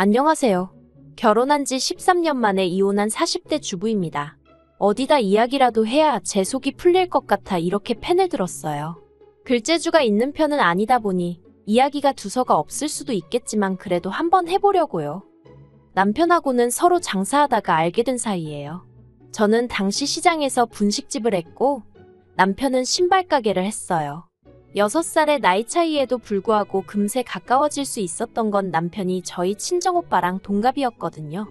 안녕하세요. 결혼한 지 13년 만에 이혼한 40대 주부입니다. 어디다 이야기라도 해야 제 속이 풀릴 것 같아 이렇게 펜을 들었어요. 글재주가 있는 편은 아니다 보니 이야기가 두서가 없을 수도 있겠지만 그래도 한번 해보려고요. 남편하고는 서로 장사하다가 알게 된 사이예요. 저는 당시 시장에서 분식집을 했고 남편은 신발 가게를 했어요. 6살의 나이 차이에도 불구하고 금세 가까워질 수 있었던 건 남편이 저희 친정오빠랑 동갑이었거든요.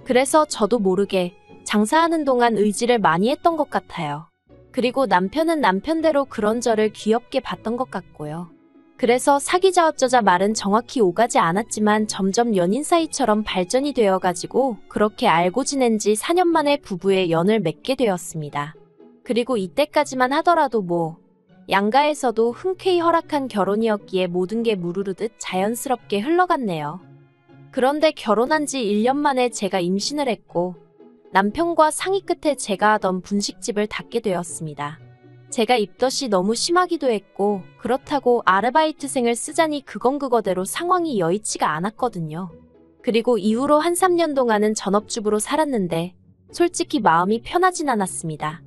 그래서 저도 모르게 장사하는 동안 의지를 많이 했던 것 같아요. 그리고 남편은 남편대로 그런 저를 귀엽게 봤던 것 같고요. 그래서 사귀자 어쩌자 말은 정확히 오가지 않았지만 점점 연인 사이처럼 발전이 되어가지고 그렇게 알고 지낸 지 4년 만에 부부의 연을 맺게 되었습니다. 그리고 이때까지만 하더라도 양가에서도 흔쾌히 허락한 결혼이었기에 모든 게 무르르듯 자연스럽게 흘러갔네요. 그런데 결혼한 지 1년 만에 제가 임신을 했고 남편과 상의 끝에 제가 하던 분식집을 닫게 되었습니다. 제가 입덧이 너무 심하기도 했고 그렇다고 아르바이트생을 쓰자니 그건 그거대로 상황이 여의치가 않았거든요. 그리고 이후로 한 3년 동안은 전업주부로 살았는데 솔직히 마음이 편하진 않았습니다.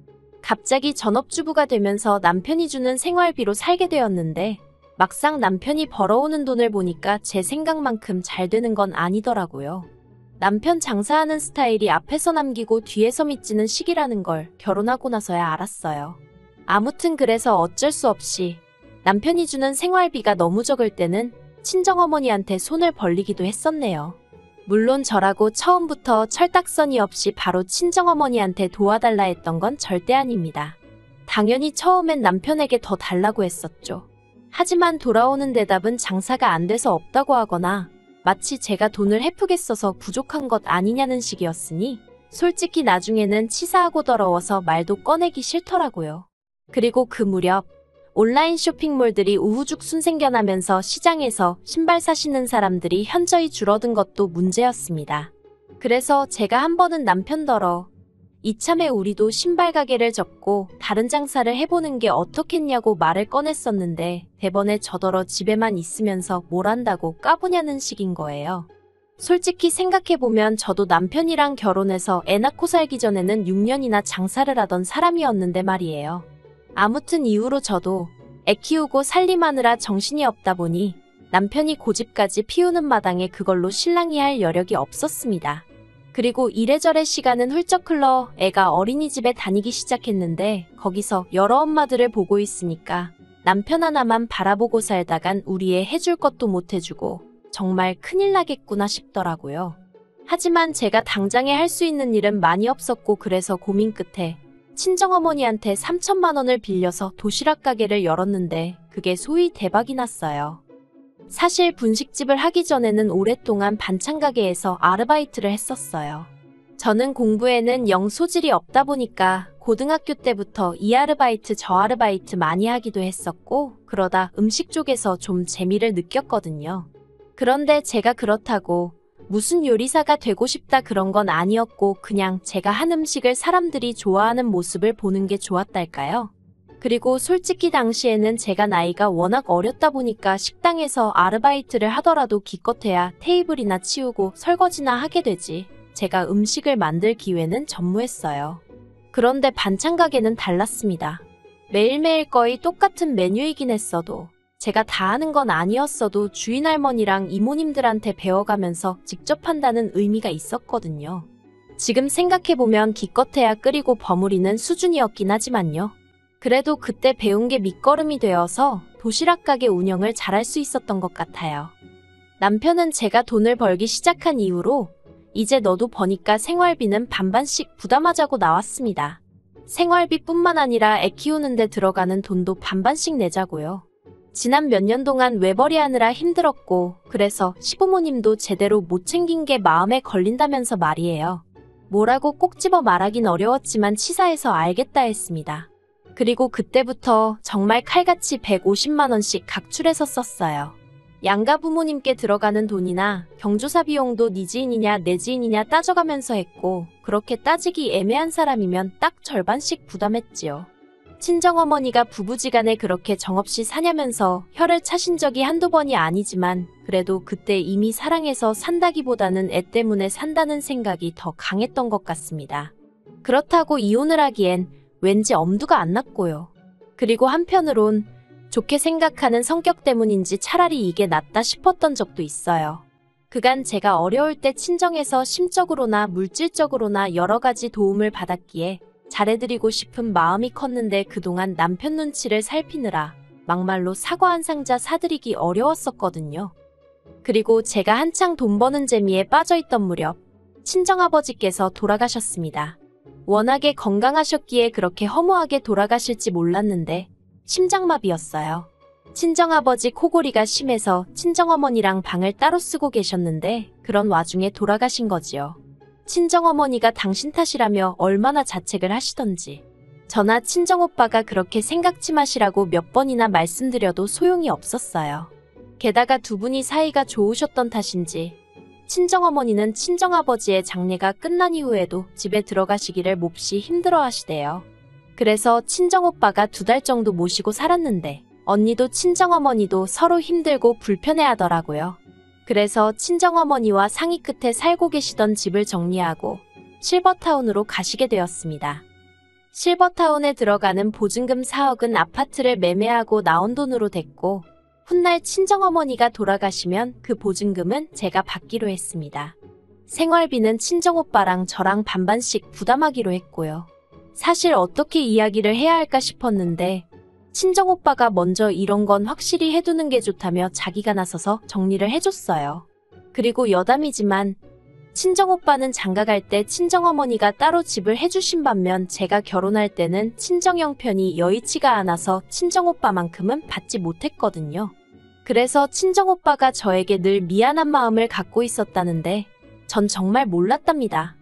갑자기 전업주부가 되면서 남편이 주는 생활비로 살게 되었는데 막상 남편이 벌어오는 돈을 보니까 제 생각만큼 잘 되는 건 아니더라고요. 남편 장사하는 스타일이 앞에서 남기고 뒤에서 밑지는 식이라는 걸 결혼하고 나서야 알았어요. 아무튼 그래서 어쩔 수 없이 남편이 주는 생활비가 너무 적을 때는 친정어머니한테 손을 벌리기도 했었네요. 물론 저라고 처음부터 철딱서니 없이 바로 친정어머니한테 도와달라 했던 건 절대 아닙니다. 당연히 처음엔 남편에게 더 달라고 했었죠. 하지만 돌아오는 대답은 장사가 안 돼서 없다고 하거나 마치 제가 돈을 헤프게 써서 부족한 것 아니냐는 식이었으니 솔직히 나중에는 치사하고 더러워서 말도 꺼내기 싫더라고요. 그리고 그 무렵 온라인 쇼핑몰들이 우후죽순 생겨나면서 시장에서 신발 사시는 사람들이 현저히 줄어든 것도 문제였습니다. 그래서 제가 한 번은 남편더러 이참에 우리도 신발 가게를 접고 다른 장사를 해보는 게 어떻겠냐고 말을 꺼냈었는데 대번에 저더러 집에만 있으면서 뭘 한다고 까부냐는 식인 거예요. 솔직히 생각해보면 저도 남편이랑 결혼해서 애 낳고 살기 전에는 6년이나 장사를 하던 사람이었는데 말이에요. 아무튼 이후로 저도 애 키우고 살림하느라 정신이 없다 보니 남편이 고집까지 피우는 마당에 그걸로 실랑이 할 여력이 없었습니다. 그리고 이래저래 시간은 훌쩍 흘러 애가 어린이집에 다니기 시작했는데 거기서 여러 엄마들을 보고 있으니까 남편 하나만 바라보고 살다간 우리 애 해줄 것도 못 해주고 정말 큰일 나겠구나 싶더라고요. 하지만 제가 당장에 할 수 있는 일은 많이 없었고 그래서 고민 끝에 친정어머니한테 3천만 원을 빌려서 도시락 가게를 열었는데 그게 소위 대박이 났어요. 사실 분식집을 하기 전에는 오랫동안 반찬 가게에서 아르바이트를 했었어요. 저는 공부에는 영 소질이 없다 보니까 고등학교 때부터 이 아르바이트 저 아르바이트 많이 하기도 했었고 그러다 음식 쪽에서 좀 재미를 느꼈거든요. 그런데 제가 그렇다고 무슨 요리사가 되고 싶다 그런 건 아니었고 그냥 제가 한 음식을 사람들이 좋아하는 모습을 보는 게 좋았달까요? 그리고 솔직히 당시에는 제가 나이가 워낙 어렸다 보니까 식당에서 아르바이트를 하더라도 기껏해야 테이블이나 치우고 설거지나 하게 되지 제가 음식을 만들 기회는 전무했어요. 그런데 반찬 가게는 달랐습니다. 매일매일 거의 똑같은 메뉴이긴 했어도 제가 다 하는 건 아니었어도 주인 할머니랑 이모님들한테 배워가면서 직접 한다는 의미가 있었거든요. 지금 생각해보면 기껏해야 끓이고 버무리는 수준이었긴 하지만요. 그래도 그때 배운 게 밑거름이 되어서 도시락 가게 운영을 잘할 수 있었던 것 같아요. 남편은 제가 돈을 벌기 시작한 이후로 이제 너도 버니까 생활비는 반반씩 부담하자고 나왔습니다. 생활비뿐만 아니라 애 키우는데 들어가는 돈도 반반씩 내자고요. 지난 몇 년 동안 외벌이 하느라 힘들었고 그래서 시부모님도 제대로 못 챙긴 게 마음에 걸린다면서 말이에요. 뭐라고 꼭 집어 말하긴 어려웠지만 치사해서 알겠다 했습니다. 그리고 그때부터 정말 칼같이 150만 원씩 각출해서 썼어요. 양가 부모님께 들어가는 돈이나 경조사 비용도 네 지인이냐 내 지인이냐 따져가면서 했고 그렇게 따지기 애매한 사람이면 딱 절반씩 부담했지요. 친정어머니가 부부지간에 그렇게 정없이 사냐면서 혀를 차신 적이 한두 번이 아니지만 그래도 그때 이미 사랑해서 산다기보다는 애 때문에 산다는 생각이 더 강했던 것 같습니다. 그렇다고 이혼을 하기엔 왠지 엄두가 안 났고요. 그리고 한편으론 좋게 생각하는 성격 때문인지 차라리 이게 낫다 싶었던 적도 있어요. 그간 제가 어려울 때 친정에서 심적으로나 물질적으로나 여러 가지 도움을 받았기에 잘해드리고 싶은 마음이 컸는데 그동안 남편 눈치를 살피느라 막말로 사과 한 상자 사드리기 어려웠었거든요. 그리고 제가 한창 돈 버는 재미에 빠져있던 무렵 친정아버지께서 돌아가셨습니다. 워낙에 건강하셨기에 그렇게 허무하게 돌아가실지 몰랐는데 심장마비였어요. 친정아버지 코골이가 심해서 친정어머니랑 방을 따로 쓰고 계셨는데 그런 와중에 돌아가신 거지요. 친정어머니가 당신 탓이라며 얼마나 자책을 하시던지. 저나 친정오빠가 그렇게 생각지 마시라고 몇 번이나 말씀드려도 소용이 없었어요. 게다가 두 분이 사이가 좋으셨던 탓인지 친정어머니는 친정아버지의 장례가 끝난 이후에도 집에 들어가시기를 몹시 힘들어하시대요. 그래서 친정오빠가 2달 정도 모시고 살았는데 언니도 친정어머니도 서로 힘들고 불편해하더라고요. 그래서 친정어머니와 상의 끝에 살고 계시던 집을 정리하고 실버타운으로 가시게 되었습니다. 실버타운에 들어가는 보증금 4억은 아파트를 매매하고 나온 돈으로 됐고 훗날 친정어머니가 돌아가시면 그 보증금은 제가 받기로 했습니다. 생활비는 친정오빠랑 저랑 반반씩 부담하기로 했고요. 사실 어떻게 이야기를 해야 할까 싶었는데 친정오빠가 먼저 이런 건 확실히 해두는 게 좋다며 자기가 나서서 정리를 해줬어요. 그리고 여담이지만 친정오빠는 장가갈 때 친정어머니가 따로 집을 해주신 반면 제가 결혼할 때는 친정 형편이 여의치가 않아서 친정오빠만큼은 받지 못했거든요. 그래서 친정오빠가 저에게 늘 미안한 마음을 갖고 있었다는데 전 정말 몰랐답니다.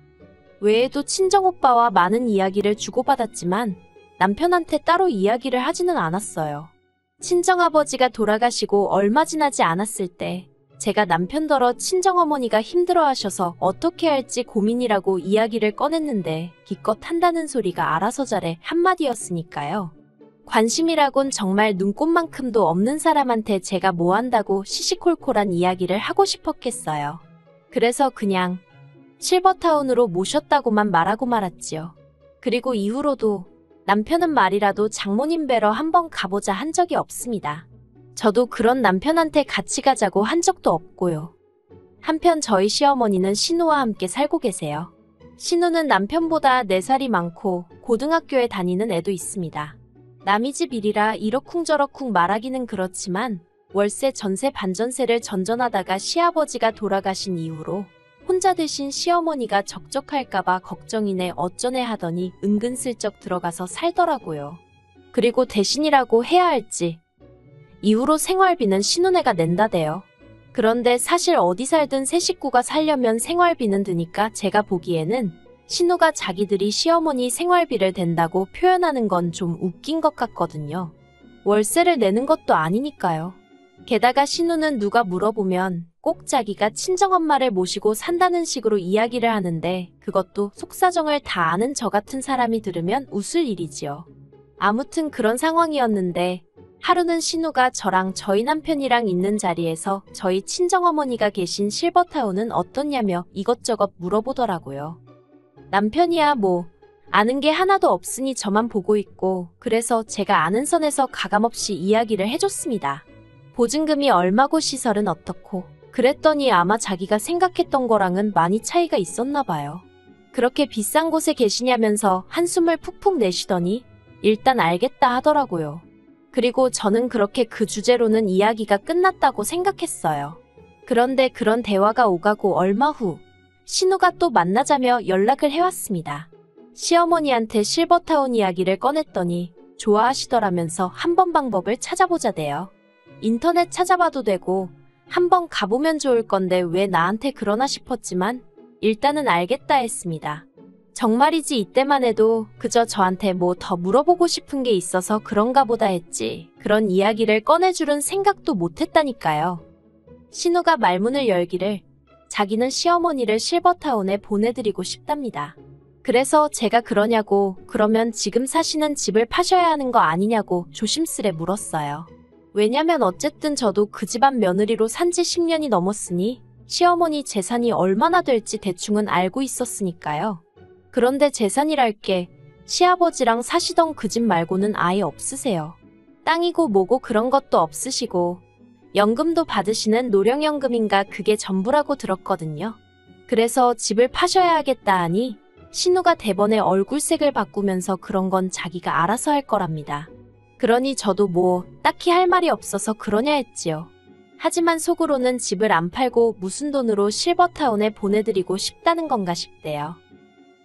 외에도 친정오빠와 많은 이야기를 주고받았지만 남편한테 따로 이야기를 하지는 않았어요. 친정아버지가 돌아가시고 얼마 지나지 않았을 때 제가 남편더러 친정어머니가 힘들어하셔서 어떻게 할지 고민이라고 이야기를 꺼냈는데 기껏 한다는 소리가 알아서 잘해 한마디였으니까요. 관심이라곤 정말 눈꼽만큼도 없는 사람한테 제가 뭐 한다고 시시콜콜한 이야기를 하고 싶었겠어요. 그래서 그냥 실버타운으로 모셨다고만 말하고 말았지요. 그리고 이후로도 남편은 말이라도 장모님 뵈러 한번 가보자 한 적이 없습니다. 저도 그런 남편한테 같이 가자고 한 적도 없고요. 한편 저희 시어머니는 신우와 함께 살고 계세요. 신우는 남편보다 4살이 많고 고등학교에 다니는 애도 있습니다. 남의 집 일이라 이러쿵저러쿵 말하기는 그렇지만 월세 전세 반전세를 전전하다가 시아버지가 돌아가신 이후로 혼자 되신 시어머니가 적적할까봐 걱정이네 어쩌네 하더니 은근슬쩍 들어가서 살더라고요. 그리고 대신이라고 해야 할지 이후로 생활비는 신우네가 낸다대요. 그런데 사실 어디 살든 새 식구가 살려면 생활비는 드니까 제가 보기에는 신우가 자기들이 시어머니 생활비를 댄다고 표현하는 건 좀 웃긴 것 같거든요. 월세를 내는 것도 아니니까요. 게다가 신우는 누가 물어보면 꼭 자기가 친정엄마를 모시고 산다는 식으로 이야기를 하는데 그것도 속사정을 다 아는 저 같은 사람이 들으면 웃을 일이지요. 아무튼 그런 상황이었는데 하루는 신우가 저랑 저희 남편이랑 있는 자리에서 저희 친정어머니가 계신 실버타운은 어떻냐며 이것저것 물어보더라고요. 남편이야 뭐 아는 게 하나도 없으니 저만 보고 있고 그래서 제가 아는 선에서 가감없이 이야기를 해줬습니다. 보증금이 얼마고 시설은 어떻고 그랬더니 아마 자기가 생각했던 거랑은 많이 차이가 있었나 봐요. 그렇게 비싼 곳에 계시냐면서 한숨을 푹푹 내쉬더니 일단 알겠다 하더라고요. 그리고 저는 그렇게 그 주제로는 이야기가 끝났다고 생각했어요. 그런데 그런 대화가 오가고 얼마 후 신우가 또 만나자며 연락을 해왔습니다. 시어머니한테 실버타운 이야기를 꺼냈더니 좋아하시더라면서 한번 방법을 찾아보자대요. 인터넷 찾아봐도 되고 한번 가보면 좋을 건데 왜 나한테 그러나 싶었지만 일단은 알겠다 했습니다. 정말이지 이때만 해도 그저 저한테 뭐 더 물어보고 싶은 게 있어서 그런가 보다 했지 그런 이야기를 꺼내줄은 생각도 못했다니까요. 신우가 말문을 열기를 자기는 시어머니를 실버타운에 보내드리고 싶답니다. 그래서 제가 그러냐고, 그러면 지금 사시는 집을 파셔야 하는 거 아니냐고 조심스레 물었어요. 왜냐면 어쨌든 저도 그 집안 며느리로 산지 10년이 넘었으니 시어머니 재산이 얼마나 될지 대충은 알고 있었으니까요. 그런데 재산이랄 게 시아버지랑 사시던 그 집 말고는 아예 없으세요. 땅이고 뭐고 그런 것도 없으시고 연금도 받으시는 노령연금인가 그게 전부라고 들었거든요. 그래서 집을 파셔야 하겠다 하니 신우가 대번에 얼굴색을 바꾸면서 그런 건 자기가 알아서 할 거랍니다. 그러니 저도 뭐 딱히 할 말이 없어서 그러냐 했지요. 하지만 속으로는 집을 안 팔고 무슨 돈으로 실버타운에 보내드리고 싶다는 건가 싶대요.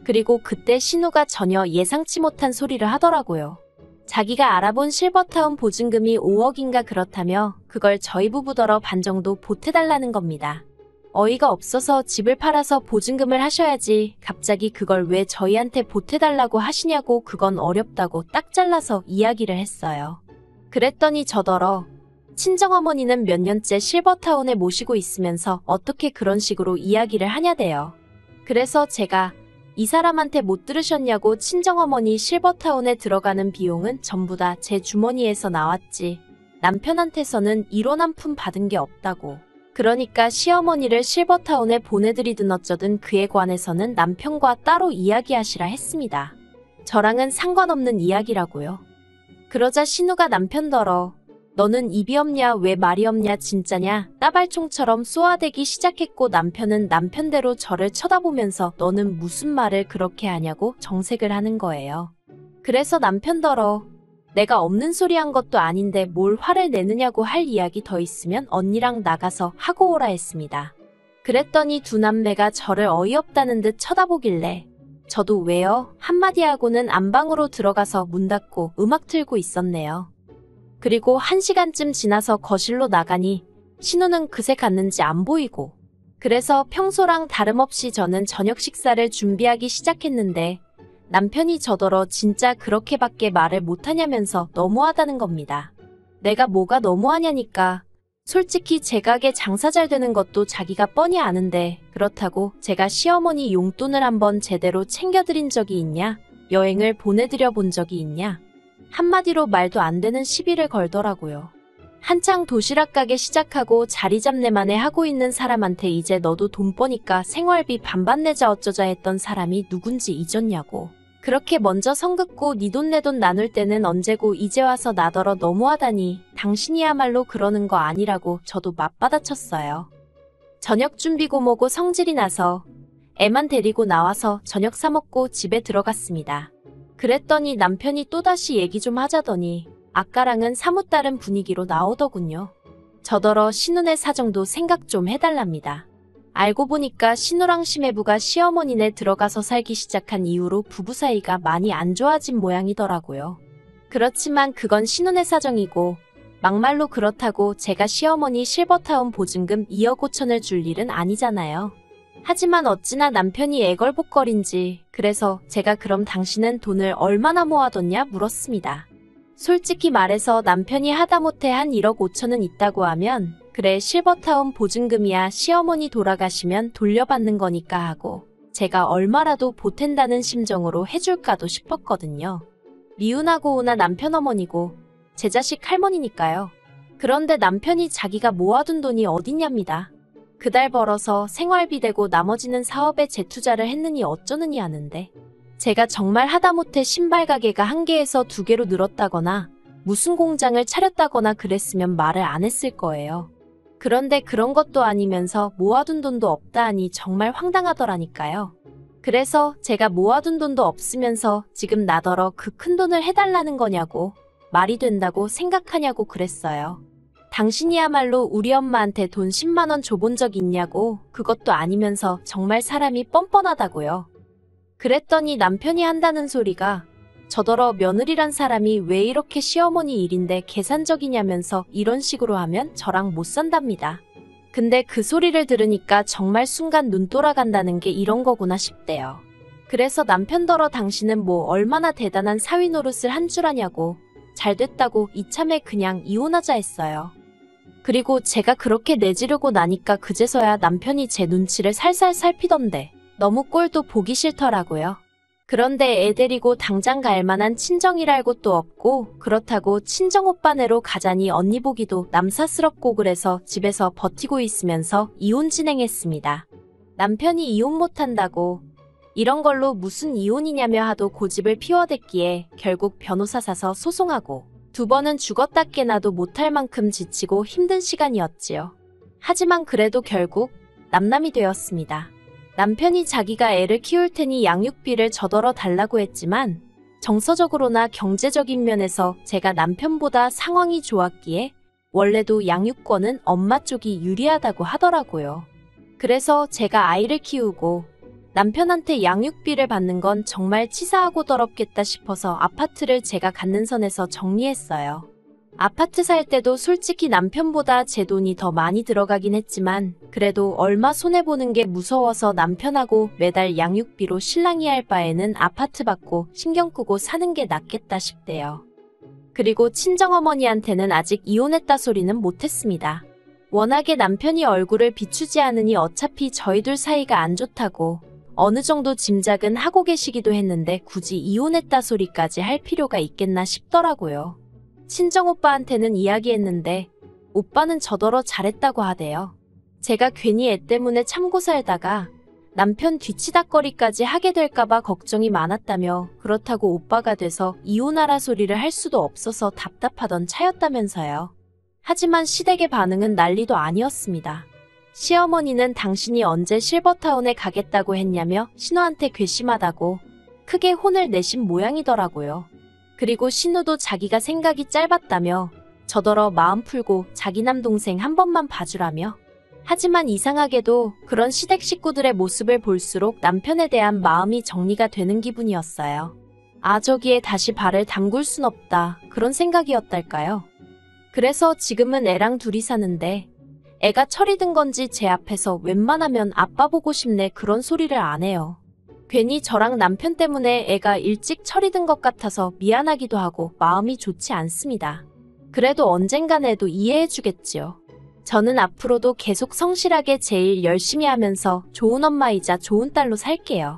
그리고 그때 신우가 전혀 예상치 못한 소리를 하더라고요. 자기가 알아본 실버타운 보증금이 5억인가 그렇다며 그걸 저희 부부더러 반 정도 보태달라는 겁니다. 어이가 없어서 집을 팔아서 보증금을 하셔야지 갑자기 그걸 왜 저희한테 보태달라고 하시냐고 그건 어렵다고 딱 잘라서 이야기를 했어요. 그랬더니 저더러 친정어머니는 몇 년째 실버타운에 모시고 있으면서 어떻게 그런 식으로 이야기를 하냐대요. 그래서 제가 이 사람한테 못 들으셨냐고 친정어머니 실버타운에 들어가는 비용은 전부 다 제 주머니에서 나왔지. 남편한테서는 1원 한 푼 받은 게 없다고. 그러니까 시어머니를 실버타운에 보내드리든 어쩌든 그에 관해서는 남편과 따로 이야기하시라 했습니다. 저랑은 상관없는 이야기라고요. 그러자 신우가 남편더러 너는 입이 없냐 왜 말이 없냐 진짜냐 따발총처럼 쏘아대기 시작했고 남편은 남편대로 저를 쳐다보면서 너는 무슨 말을 그렇게 하냐고 정색을 하는 거예요. 그래서 남편더러 내가 없는 소리 한 것도 아닌데 뭘 화를 내느냐고 할 이야기 더 있으면 언니랑 나가서 하고 오라 했습니다. 그랬더니 두 남매가 저를 어이없다는 듯 쳐다보길래 저도 왜요? 한마디 하고는 안방으로 들어가서 문 닫고 음악 틀고 있었네요. 그리고 1시간쯤 지나서 거실로 나가니 신우는 그새 갔는지 안 보이고 그래서 평소랑 다름없이 저는 저녁 식사를 준비하기 시작했는데 남편이 저더러 진짜 그렇게밖에 말을 못하냐면서 너무하다는 겁니다. 내가 뭐가 너무하냐니까. 솔직히 제 가게 장사 잘 되는 것도 자기가 뻔히 아는데 그렇다고 제가 시어머니 용돈을 한번 제대로 챙겨드린 적이 있냐? 여행을 보내드려 본 적이 있냐? 한마디로 말도 안 되는 시비를 걸더라고요. 한창 도시락 가게 시작하고 자리 잡내만에 하고 있는 사람한테 이제 너도 돈 버니까 생활비 반반 내자 어쩌자 했던 사람이 누군지 잊었냐고. 그렇게 먼저 성 긋고 니 돈 내 돈 나눌 때는 언제고 이제 와서 나더러 너무하다니 당신이야말로 그러는 거 아니라고 저도 맞받아쳤어요. 저녁 준비고 뭐고 성질이 나서 애만 데리고 나와서 저녁 사 먹고 집에 들어갔습니다. 그랬더니 남편이 또다시 얘기 좀 하자더니 아까랑은 사뭇 다른 분위기로 나오더군요. 저더러 신우네 사정도 생각 좀 해달랍니다. 알고 보니까 신우랑 시매부가 시어머니네 들어가서 살기 시작한 이후로 부부 사이가 많이 안 좋아진 모양이더라고요. 그렇지만 그건 신우네 사정이고 막말로 그렇다고 제가 시어머니 실버타운 보증금 2억 5천을 줄 일은 아니잖아요. 하지만 어찌나 남편이 애걸복걸인지 그래서 제가 그럼 당신은 돈을 얼마나 모아뒀냐 물었습니다. 솔직히 말해서 남편이 하다못해 한 1억 5천은 있다고 하면 그래 실버타운 보증금이야 시어머니 돌아가시면 돌려받는 거니까 하고 제가 얼마라도 보탠다는 심정으로 해줄까도 싶었거든요. 미운하고 오나 남편 어머니고 제 자식 할머니니까요. 그런데 남편이 자기가 모아둔 돈이 어딨냐입니다. 그달 벌어서 생활비 대고 나머지는 사업에 재투자를 했느니 어쩌느니 하는데 제가 정말 하다못해 신발 가게가 1개에서 2개로 늘었다거나 무슨 공장을 차렸다거나 그랬으면 말을 안 했을 거예요. 그런데 그런 것도 아니면서 모아둔 돈도 없다 하니 정말 황당하더라니까요. 그래서 제가 모아둔 돈도 없으면서 지금 나더러 그 큰 돈을 해달라는 거냐고 말이 된다고 생각하냐고 그랬어요. 당신이야말로 우리 엄마한테 돈 10만 원 줘본 적 있냐고 그것도 아니면서 정말 사람이 뻔뻔하다고요. 그랬더니 남편이 한다는 소리가 저더러 며느리란 사람이 왜 이렇게 시어머니 일인데 계산적이냐면서 이런 식으로 하면 저랑 못 산답니다. 근데 그 소리를 들으니까 정말 순간 눈 돌아간다는 게 이런 거구나 싶대요. 그래서 남편더러 당신은 뭐 얼마나 대단한 사위 노릇을 한 줄 아냐고 잘 됐다고 이참에 그냥 이혼하자 했어요. 그리고 제가 그렇게 내지르고 나니까 그제서야 남편이 제 눈치를 살살 살피던데 너무 꼴도 보기 싫더라고요. 그런데 애 데리고 당장 갈 만한 친정이랄 곳도 없고 그렇다고 친정오빠네로 가자니 언니 보기도 남사스럽고 그래서 집에서 버티고 있으면서 이혼 진행했습니다. 남편이 이혼 못한다고 이런 걸로 무슨 이혼이냐며 하도 고집을 피워댔기에 결국 변호사 사서 소송하고 2번은 죽었다 깨나도 못할 만큼 지치고 힘든 시간이었지요. 하지만 그래도 결국 남남이 되었습니다. 남편이 자기가 애를 키울 테니 양육비를 저더러 달라고 했지만 정서적으로나 경제적인 면에서 제가 남편보다 상황이 좋았기에 원래도 양육권은 엄마 쪽이 유리하다고 하더라고요. 그래서 제가 아이를 키우고 남편한테 양육비를 받는 건 정말 치사하고 더럽겠다 싶어서 아파트를 제가 갖는 선에서 정리했어요. 아파트 살 때도 솔직히 남편보다 제 돈이 더 많이 들어가긴 했지만 그래도 얼마 손해보는 게 무서워서 남편하고 매달 양육비로 실랑이 할 바에는 아파트 받고 신경 끄고 사는 게 낫겠다 싶대요. 그리고 친정어머니한테는 아직 이혼했다 소리는 못했습니다. 워낙에 남편이 얼굴을 비추지 않으니 어차피 저희 둘 사이가 안 좋다고 어느 정도 짐작은 하고 계시기도 했는데 굳이 이혼했다 소리까지 할 필요가 있겠나 싶더라고요. 친정오빠한테는 이야기했는데 오빠는 저더러 잘했다고 하대요. 제가 괜히 애 때문에 참고 살다가 남편 뒤치다꺼리까지 하게 될까봐 걱정이 많았다며 그렇다고 오빠가 돼서 이혼하라 소리를 할 수도 없어서 답답하던 차였다면서요. 하지만 시댁의 반응은 난리도 아니었습니다. 시어머니는 당신이 언제 실버타운에 가겠다고 했냐며 신우한테 괘씸하다고 크게 혼을 내신 모양이더라고요. 그리고 신우도 자기가 생각이 짧았다며 저더러 마음 풀고 자기 남동생 한 번만 봐주라며. 하지만 이상하게도 그런 시댁 식구들의 모습을 볼수록 남편에 대한 마음이 정리가 되는 기분이었어요. 아, 저기에 다시 발을 담글 순 없다, 그런 생각이었달까요. 그래서 지금은 애랑 둘이 사는데 애가 철이 든 건지 제 앞에서 웬만하면 아빠 보고 싶네 그런 소리를 안 해요. 괜히 저랑 남편 때문에 애가 일찍 철이 든 것 같아서 미안하기도 하고 마음이 좋지 않습니다. 그래도 언젠간 애도 이해해주겠지요. 저는 앞으로도 계속 성실하게 제 일 열심히 하면서 좋은 엄마이자 좋은 딸로 살게요.